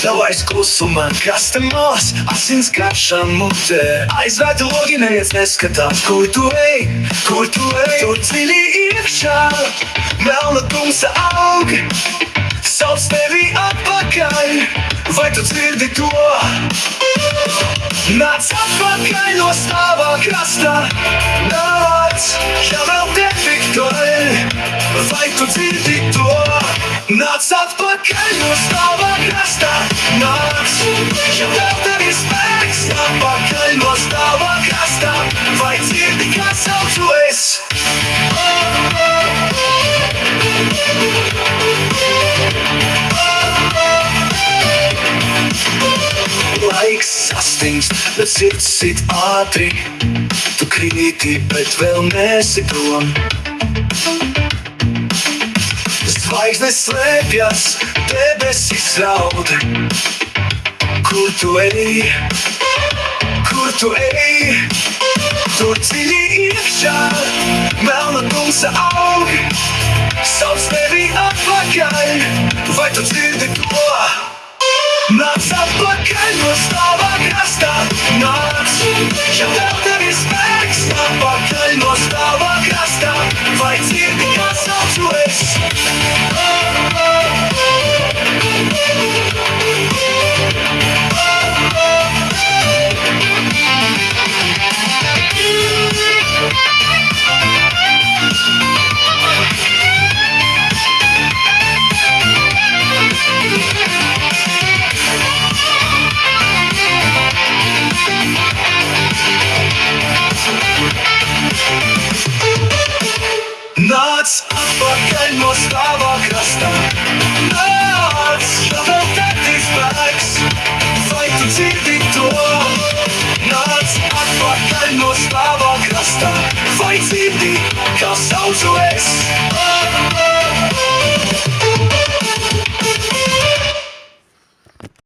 Ļaujies klusumā, kas te mās, asins garšā mutē. Aizvērt logi, neviens neskatās, kur tu ej, kur tu ej. Tur dziļi iekšā, melna tumsa aug, sauc tevi atpakaļ, vai tu dzirdi to? Nāc atpakaļ no stāvā krastā, nāc, ja vēl tevi toļ, vai tu dzirdi to? Nāc atpakaļ no stāvā krastā, nāc, ja vēl tevi spēks, atpakaļ no stāvā krastā, vai dzirdi, kā saucu es? Laiks sastingst, bet sirds sit ātri. Tu krīti, bet vēl nesi prom. Zvaigznes slēpjas, debesis raud. Kur tu ej? Kur tu ej? Tur dziļi iekšā, melna tumsa aug, sauc tevi atpakaļ, vai tu dzirdi to? Nāc atpakaļ no stāvā krastā, nāc, ja vēl tevi spēks, atpakaļ no stāvā krastā, vai dzirdi, kā saucu es? Nāc atpakaļ no stāvā krastā, nāc, ja vēl tevi spēks, vai tu dzirdi to? Nāc atpakaļ no stāvā krastā, vai dzirdi, kā saucu es?